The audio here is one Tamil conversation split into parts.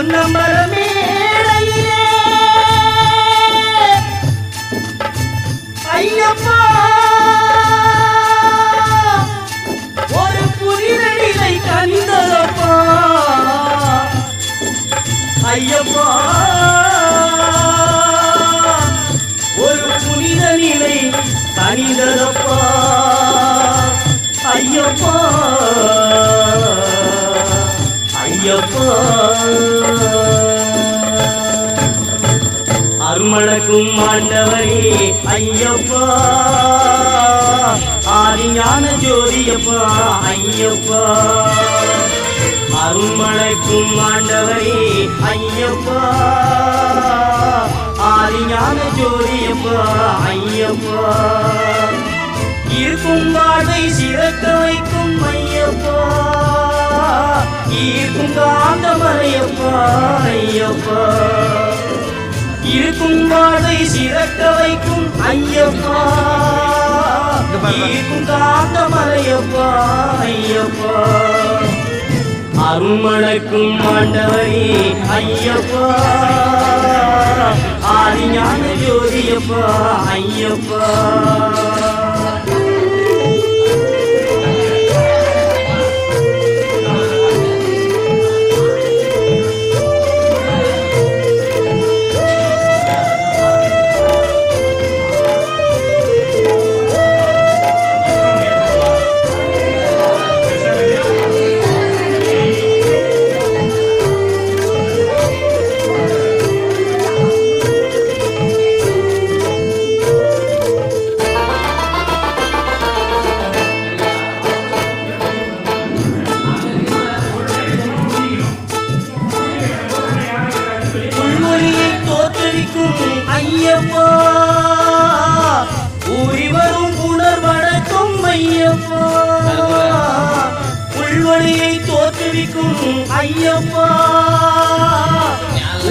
பொன்னம்பல மேடையிலே ஐயப்பா ஒரு புனித நிலை கண்டதப்பா ஐயப்பா ஒரு புனித நிலை கண்டதப்பா ஐயப்பா ஐயப்பா அருமளக்கும் ஆண்டவரே ஐயப்பா ஆதிஞான ஜோதியப்பா ஐயப்பா அருமளக்கும் ஆண்டவரே ஐயப்பா ஆதிஞான ஜோதியப்பா ஐயப்பா இருக்கும் வாழ்வை சிறக்க வைக்கும் ஐயப்பா ஈர்க்கும் காந்தமலையப்பா ஐயப்பா இருக்கும் வாழ்வை சிறக்க வைக்கும் ஐயப்பா ஈர்க்கும் காந்தமலையப்பா ஐயப்பா அருமளக்கும் ஆண்டவரே ஐயப்பா ஆதிஞான ஜோதியப்பா ஐயப்பா ஐயப்பா ஊறி வரும் உணர்வடக்கும் ஐயப்பா உள்வழியை தோற்றுவிக்கும் ஐயப்பா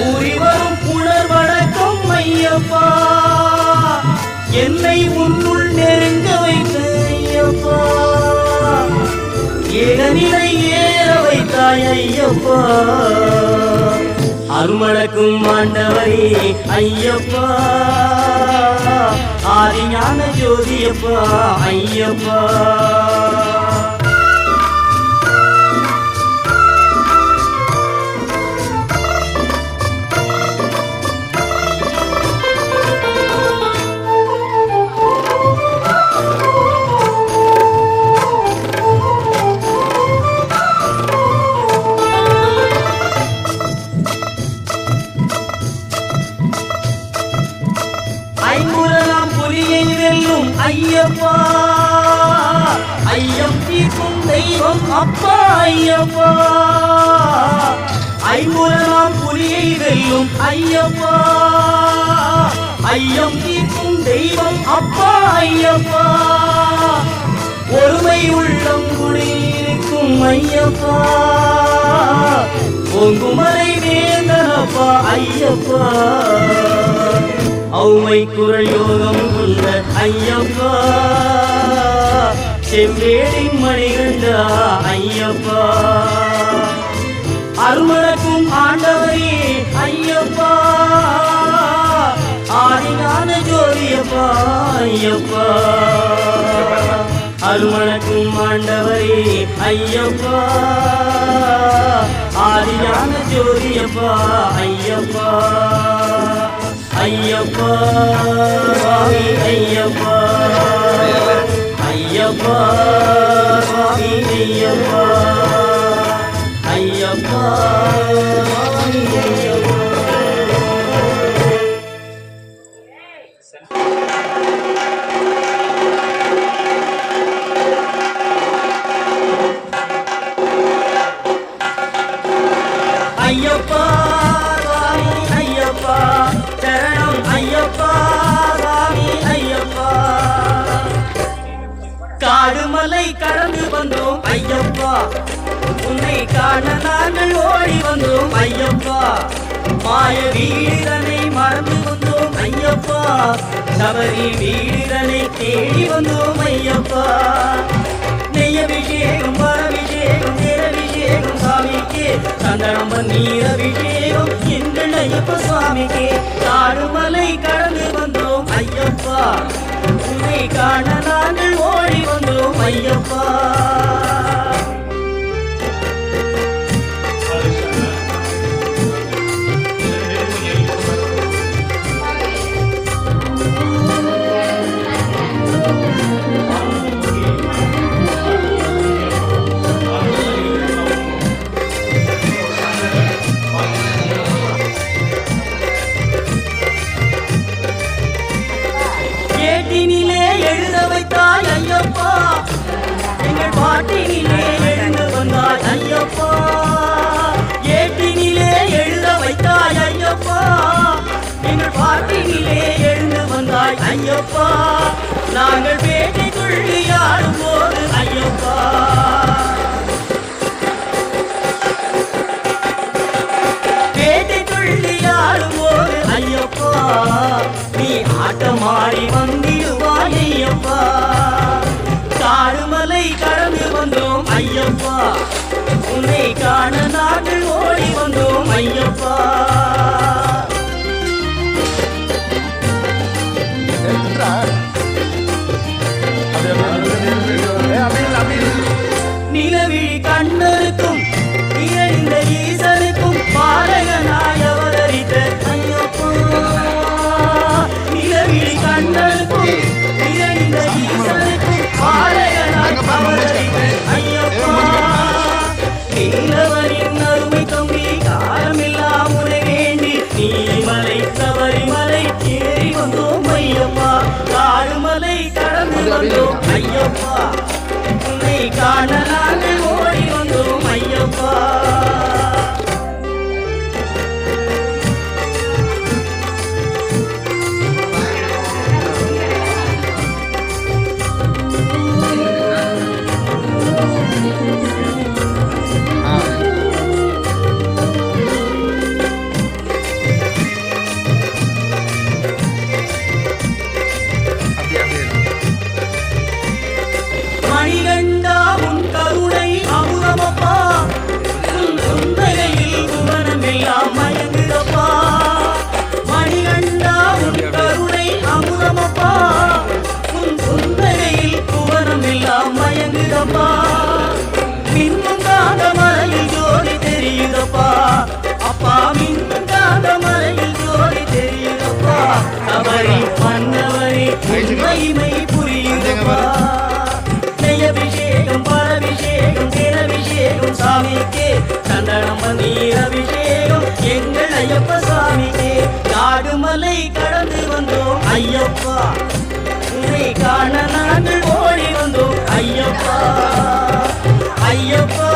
ஊறி வரும் உணர்வடக்கும் ஐயப்பா என்னை உன்னுள் நெருங்க வைத்த ஐயப்பா ஏகநிலை ஏற வைத்தாய் ஐயப்பா அருமளக்கும் ஆண்டவரே ஐயப்பா ஆதிஞான ஜோதியப்பா ஐயப்பா ஐயப்பா ஐயம் தீர்க்கும் தெய்வம் அப்பா ஐயப்பா ஐம்புலனாம் புலியை வெல்லும் ஐயப்பா ஐயம் தீர்க்கும் தெய்வம் அப்பா ஐயப்பா ஒருமை உள்ளம் குடியிருக்கும் ஐயப்பா பொங்குமலை வேந்தனப்பா ஐயப்பா ஔவை குரல் யோகம் கொண்ட ஐயப்பா செவ்வேளின் மணிகண்டா ஐயப்பா அருமளக்கும் ஆண்டவரே ஐயப்பா ஆதிஞான ஜோதியப்பா ஐயப்பா அருமளக்கும் ஆண்டவரே ஐயப்பா ஆதிஞான ஜோதியப்பா ஐயப்பா ஐயப்பா சுவாமி ஐயப்பா ஐயப்பா சுவாமி ஐயப்பா ஐயப்பா சுவாமி ஐயப்பா ஐயப்பா சுவாமி ஐயப்பா சரணம் ஐயப்பா சுவாமி ஐயப்பா காடுமலை கடந்து வந்தோம் ஐயப்பா உன்னை காண நாங்கள் ஓடி வந்தோம் ஐயப்பா மாய வீடுதனை மறந்து வந்தோம் ஐயப்பா சபரி வீடுதனை தேடி வந்தோம் ஐயப்பா நெய்யபிஷேகம் வரபிஷேகம் நிரபிஷேகம் சாமிக்கே சந்தனம் பன்னீர் அபிஷேகம் எங்கள் ஐயப்ப சுவாமிக்கே. காடுமலை கடந்து வந்தோம் ஐயப்பா, உன்னை காண நாங்கள் ஓடி வந்தோம் ஐயப்பா. ஏட்டினிலே எழுத வைத்தாய் ஐயப்பா, எங்கள் பாட்டினிலே எழுந்து வந்தாய் ஐயப்பா. ஏட்டினிலே எழுத வைத்தாய் ஐயப்பா, எங்கள் பாட்டினிலே எழுந்து வந்தாய் ஐயப்பா. நாங்கள் பேட்டை துள்ளி ஆடும் போது ஐயப்பா, பேட்டை துள்ளி ஆடும் போது ஐயப்பா, நீ ஆட்டமாடி வந்திடுவாய் ஐயப்பா. காடுமலை கடந்து வந்தோம் ஐயப்பா, உன்னை காண நாங்கள் ஓடி வந்தோம் ஐயப்பா. நிலவிழி கண்ணருக்கும் நிறைந்த ஈசனுக்கும் பாலகனாய் அவதரித்த ஐயப்பா. நிலவிழி கண்ணருக்கும் நிறைந்த ஈசனுக்கும் பாலகனாய் அவதரித்த ஐயப்பா. நீலவரின் அருமை தம்பி காலமெல்லாம் உனை வேண்டி நீலிமலை சபரிமலை ஏறி வந்தோம் ஐயப்பா. காடுமலை கடந்து வந்தோம் ஐயப்பா, உன்னை காண நாங்கள் ஓடி வந்தோம் ஐயப்பா. மணிகண்டா உன் கருணை அமுதமப்பா, உன் சுந்தரையில் குமரமெல்லாம் மயங்குதப்பா. மணிகண்டா உன் கருணை அமுதமப்பா, உன் சுந்தரையில் குமரமெல்லாம் மயங்குதப்பா. மின்னும் காந்த மலையில் ஜோதி தெரியுதப்பா அப்பா, மின்னும் காந்த மலையில் ஜோதி தெரியுதப்பா. சபரி மன்னவரே மகிமை புரியுதப்பா. அபிஷேகம் பரபிஷேகம் திரபிஷேகம் சாமிக்கே, சந்தனம் பன்னீர் அபிஷேகம் எங்கள் ஐயப்ப சாமிக்கே. காடுமலை கடந்து வந்தோம் ஐயப்பா, உன்னை காண நாங்கள் ஓடி வந்தோம் ஐயப்பா. ஐயப்பா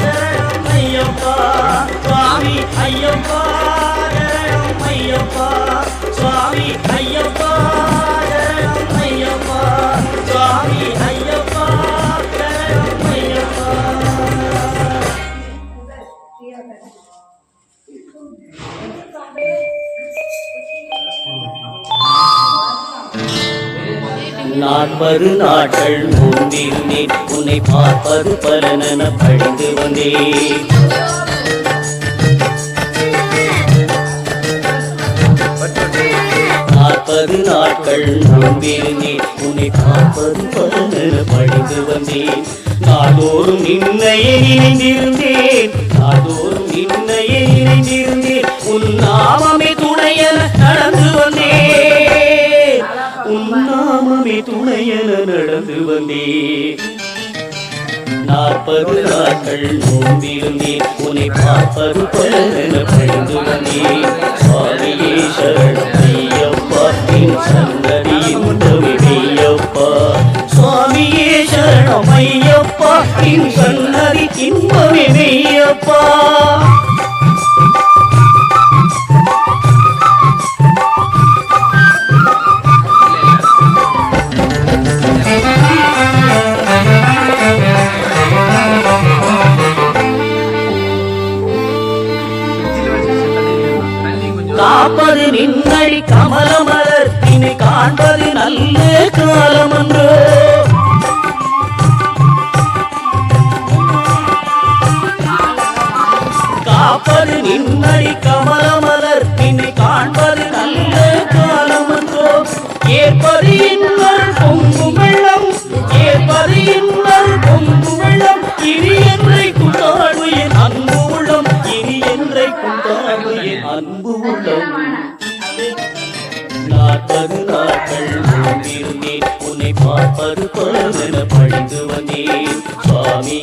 சரணம் ஐயப்பா சுவாமி, ஐயப்பா சரணம் ஐயப்பா சுவாமி, ஐயப்பா சரணம் ஐயப்பா சுவாமி, ஐயப்பா சரணம் ஐயப்பா. நான் 40 நாட்கள் நோன்பிருந்தேன், உன்னை பார்ப்பது பலனென பழிந்து வந்தேன். 40 நாட்கள் நோன்பிருந்தேன், உன்னை பார்ப்பது பலனென பழிந்து வந்தேன். நாள்தோறும் நின்னையே நினைந்திருந்தேன், நாள்தோறும் நின்னையே நினைந்திருந்தேன். உன் நாமமே துணையென நடந்து வந்தேன், உன் நாமமே துணையென நடந்து வந்தேன். 40 நாட்கள் நோன்பிருந்தேன், உன்னை பார்ப்பது பலனென பழிந்து வந்தேன். சுவாமியே சரணம் ஐயப்பா, என் சன்னதியின் மெய்யப்பா. சுவாமியே சரணம் ஐயப்பா, என் சன்னதி இன்பமே மெய்யப்பா. காப்பது நின்னடி கமலமலர், இனி காண்பது நல்ல காலமன்றோ. வரம் தாரு என் அன்பு உள்ளம் 40 நாட்கள் நோம்பிருந்தேன் உன்னை பார்ப்பது பலவென பழிந்து வந்தேன் சுவாமியே